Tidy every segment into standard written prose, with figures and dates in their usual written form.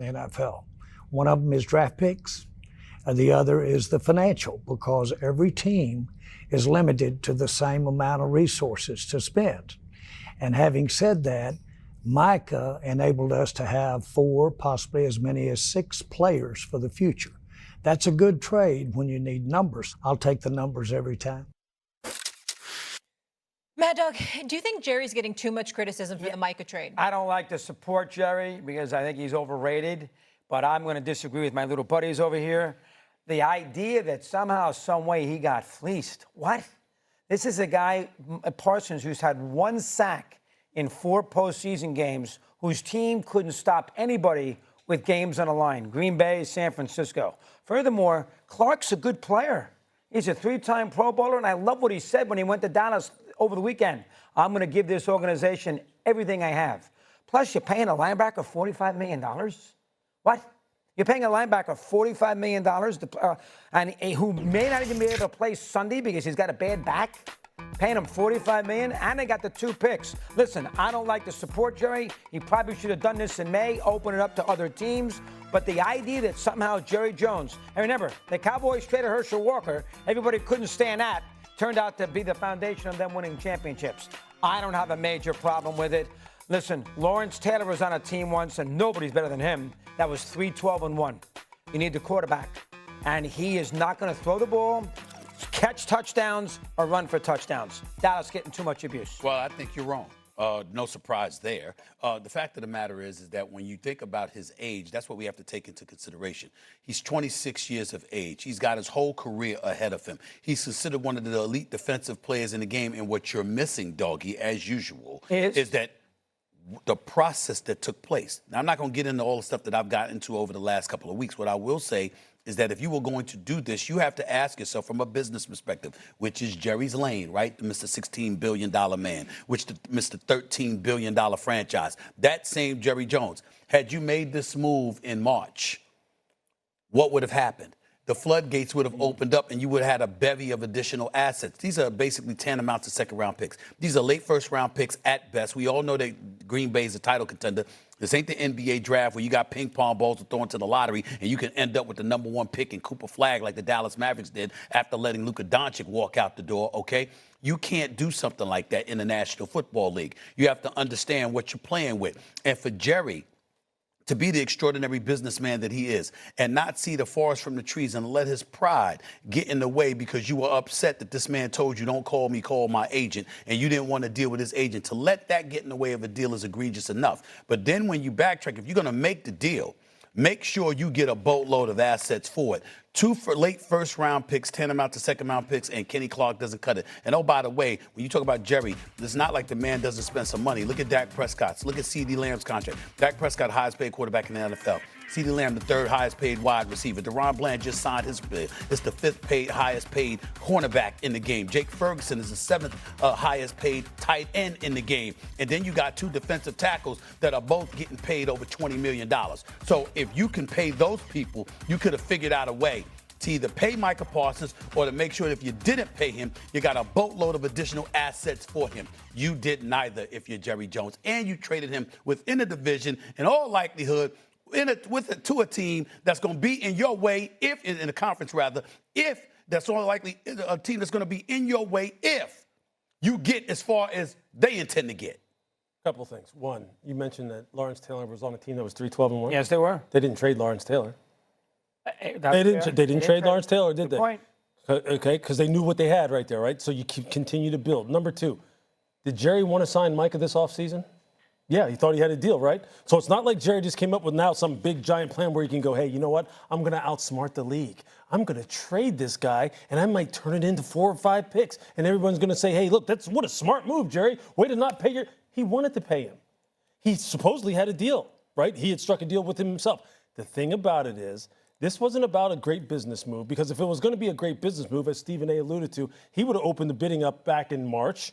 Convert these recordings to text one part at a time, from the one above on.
the NFL. One of them is draft picks, and the other is the financial, because every team is limited to the same amount of resources to spend. And having said that, Micah enabled us to have 4, possibly as many as 6 players for the future. That's a good trade when you need numbers. I'll take the numbers every time. Mad Dog, do you think Jerry's getting too much criticism for the Micah trade? I don't like to support Jerry because I think he's overrated, but I'm going to disagree with my little buddies over here. The idea that somehow, some way he got fleeced. What? This is a guy, Parsons, who's had 1 sack in 4 postseason games, whose team couldn't stop anybody with games on the line. Green Bay, San Francisco. Furthermore, Clark's a good player. He's a 3-time Pro Bowler, and I love what he said when he went to Dallas over the weekend. I'm going to give this organization everything I have. Plus, you're paying a linebacker $45 million? What? You're paying a linebacker $45 million and who may not even be able to play Sunday because he's got a bad back? Paying him $45 million, and they got the 2 picks. Listen, I don't like to support Jerry. He probably should have done this in May, open it up to other teams. But the idea that somehow Jerry Jones, and remember, the Cowboys traded Herschel Walker, everybody couldn't stand that, turned out to be the foundation of them winning championships. I don't have a major problem with it. Listen, Lawrence Taylor was on a team once, and nobody's better than him. That was 3-12-1. You need the quarterback, and he is not going to throw the ball, catch touchdowns, or run for touchdowns. Dallas getting too much abuse. Well, I think you're wrong. No surprise there. The fact of the matter is that when you think about his age, that's what we have to take into consideration. He's 26 years of age. He's got his whole career ahead of him. He's considered one of the elite defensive players in the game. And what you're missing, Doggy, as usual, is that the process that took place. Now, I'm not going to get into all the stuff that I've gotten into over the last couple of weeks. What I will say is that if you were going to do this, you have to ask yourself from a business perspective, which is Jerry's lane, right? The Mr. $16 billion man, which the Mr. $13 billion franchise. That same Jerry Jones. Had you made this move in March, what would have happened? The floodgates would have opened up and you would have had a bevy of additional assets. These are basically tantamount to second-round picks. These are late first-round picks at best. We all know that Green Bay is a title contender. This ain't the NBA draft where you got ping pong balls to throw into the lottery and you can end up with the number 1 pick in Cooper Flag like the Dallas Mavericks did after letting Luka Doncic walk out the door, okay? You can't do something like that in the National Football League. You have to understand what you're playing with. And for Jerry to be the extraordinary businessman that he is and not see the forest from the trees and let his pride get in the way because you were upset that this man told you, don't call me, call my agent, and you didn't want to deal with his agent. To let that get in the way of a deal is egregious enough. But then when you backtrack, if you're going to make the deal, make sure you get a boatload of assets for it. 2 for late first-round picks, tantamount to second-round picks, and Kenny Clark doesn't cut it. And, oh, by the way, when you talk about Jerry, it's not like the man doesn't spend some money. Look at Dak Prescott's. Look at CeeDee Lamb's contract. Dak Prescott, highest-paid quarterback in the NFL. CeeDee Lamb, the 3rd highest-paid wide receiver. Deron Bland just signed his bid. It's the 5th highest-paid cornerback in the game. Jake Ferguson is the 7th highest-paid tight end in the game. And then you got 2 defensive tackles that are both getting paid over $20 million. So if you can pay those people, you could have figured out a way to either pay Micah Parsons or to make sure that if you didn't pay him, you got a boatload of additional assets for him. You did neither if you're Jerry Jones. And you traded him within the division, in all likelihood, to a team that's going to be in your way, if in the conference rather, if that's all likely a team that's going to be in your way if you get as far as they intend to get. Couple of things. One, you mentioned that Lawrence Taylor was on a team that was 3-12-1. Yes, they were. They didn't trade Lawrence Taylor. They didn't trade Lawrence Taylor, did they? Point. Okay, because they knew what they had right there, right? So you continue to build. Number 2, did Jerry want to sign Micah this offseason? Yeah, he thought he had a deal, right? So it's not like Jerry just came up with now some big giant plan where he can go, hey, you know what? I'm going to outsmart the league. I'm going to trade this guy, and I might turn it into 4 or 5 picks. And everyone's going to say, hey, look, what a smart move, Jerry. Way to not pay your – he wanted to pay him. He supposedly had a deal, right? He had struck a deal with him himself. The thing about it is this wasn't about a great business move, because if it was going to be a great business move, as Stephen A. alluded to, he would have opened the bidding up back in March,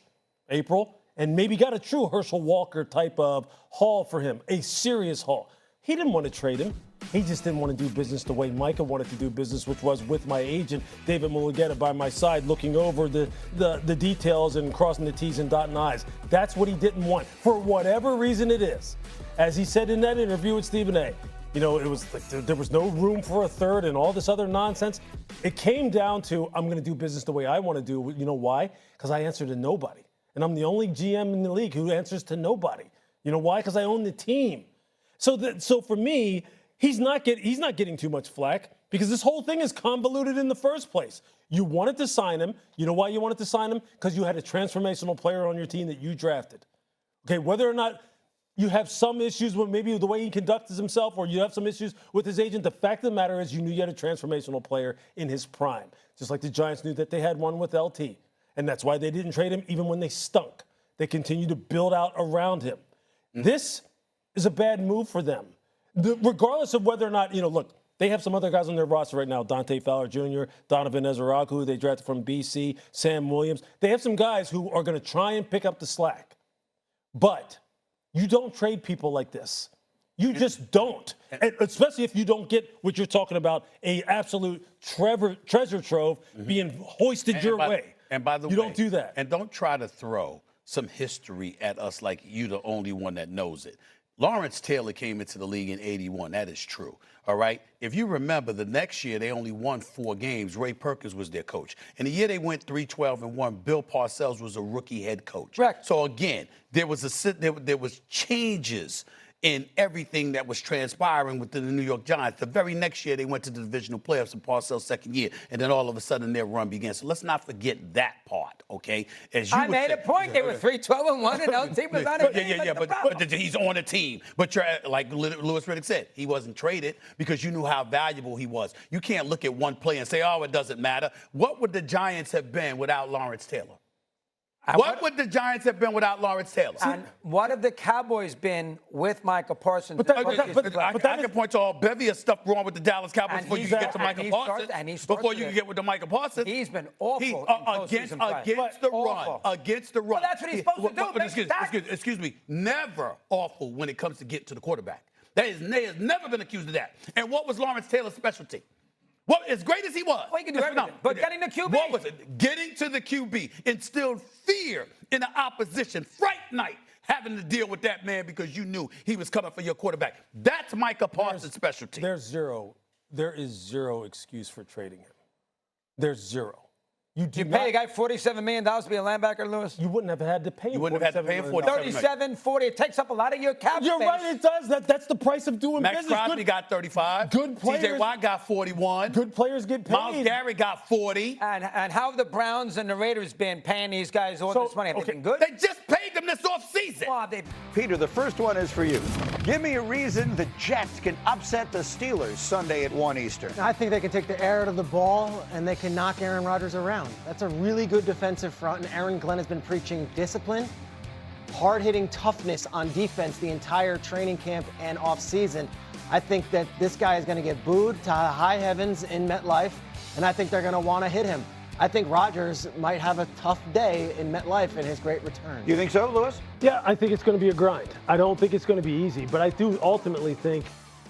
April, and maybe got a true Herschel Walker type of haul for him, a serious haul. He didn't want to trade him. He just didn't want to do business the way Micah wanted to do business, which was with my agent, David Mulugeta, by my side, looking over the details and crossing the T's and dotting I's. That's what he didn't want, for whatever reason it is. As he said in that interview with Stephen A., You know, it was like there was no room for a third and all this other nonsense. It came down to I'm going to do business the way I want to do. You know why? Because I answer to nobody. And I'm the only GM in the league who answers to nobody. You know why? Because I own the team. So for me, he's not getting too much flack because this whole thing is convoluted in the first place. You wanted to sign him. You know why you wanted to sign him? Because you had a transformational player on your team that you drafted. Okay, whether or not you have some issues with maybe the way he conducts himself or you have some issues with his agent, the fact of the matter is you knew you had a transformational player in his prime. Just like the Giants knew that they had one with LT. And that's why they didn't trade him even when they stunk. They continued to build out around him. This is a bad move for them. Regardless of whether or not, look, they have some other guys on their roster right now. Dante Fowler Jr., Donovan Ezeraku, who they drafted from BC, Sam Williams. They have some guys who are going to try and pick up the slack. But you don't trade people like this. You just don't. And especially if you don't get what you're talking about, a absolute treasure trove being hoisted your way. And by the way, you don't do that. And don't try to throw some history at us like you the only one that knows it. Lawrence Taylor came into the league in 81. That is true. All right? If you remember, the next year they only won 4 games. Ray Perkins was their coach. And the year they went 3-12-1, Bill Parcells was a rookie head coach. Correct. So again, there was changes in everything that was transpiring within the New York Giants. The very next year, they went to the divisional playoffs in Parcells' second year, and then all of a sudden their run began. So let's not forget that part, okay? As you I made a point. They were 3-12-1, and LT was on a team. But he's on a team. But you're, like Louis Riddick said, he wasn't traded because you knew how valuable he was. You can't look at one play and say, oh, it doesn't matter. What would the Giants have been without Lawrence Taylor? What would the Giants have been without Lawrence Taylor? And what have the Cowboys been with Micah Parsons? I can point to all bevy of stuff wrong with the Dallas Cowboys before you get to Micah Parsons. Before you can get with the Micah Parsons. He's been awful against the run. Against the run. Well, that's what he's supposed to do. Excuse me. Never awful when it comes to get to the quarterback. They has never been accused of that. And what was Lawrence Taylor's specialty? Well, as great as he was. Well, he can do everything, but getting the QB. What was it? Getting to the QB instilled fear in the opposition. Fright night having to deal with that man because you knew he was coming for your quarterback. That's Micah Parsons' specialty. There is zero excuse for trading him. There's zero. You pay a guy $47 million to be a linebacker, Lewis? You wouldn't have had to pay him. You wouldn't have had to pay him $37, $40. It takes up a lot of your cap space. You're right, it does. That's the price of doing Max business. Crosby got 35. Good players. TJ Watt got 41. Good players get paid. Myles Garrett got 40. And how have the Browns and the Raiders been paying these guys all this money? Have they been good? They just paid them this offseason. Well, Peter, the first one is for you. Give me a reason the Jets can upset the Steelers Sunday at 1 Eastern. I think they can take the air out of the ball and they can knock Aaron Rodgers around. That's a really good defensive front, and Aaron Glenn has been preaching discipline, hard-hitting toughness on defense the entire training camp and off-season. I think that this guy is going to get booed to high heavens in MetLife, and I think they're going to want to hit him. I think Rodgers might have a tough day in MetLife in his great return. You think so, Lewis? Yeah, I think it's going to be a grind. I don't think it's going to be easy, but I do ultimately think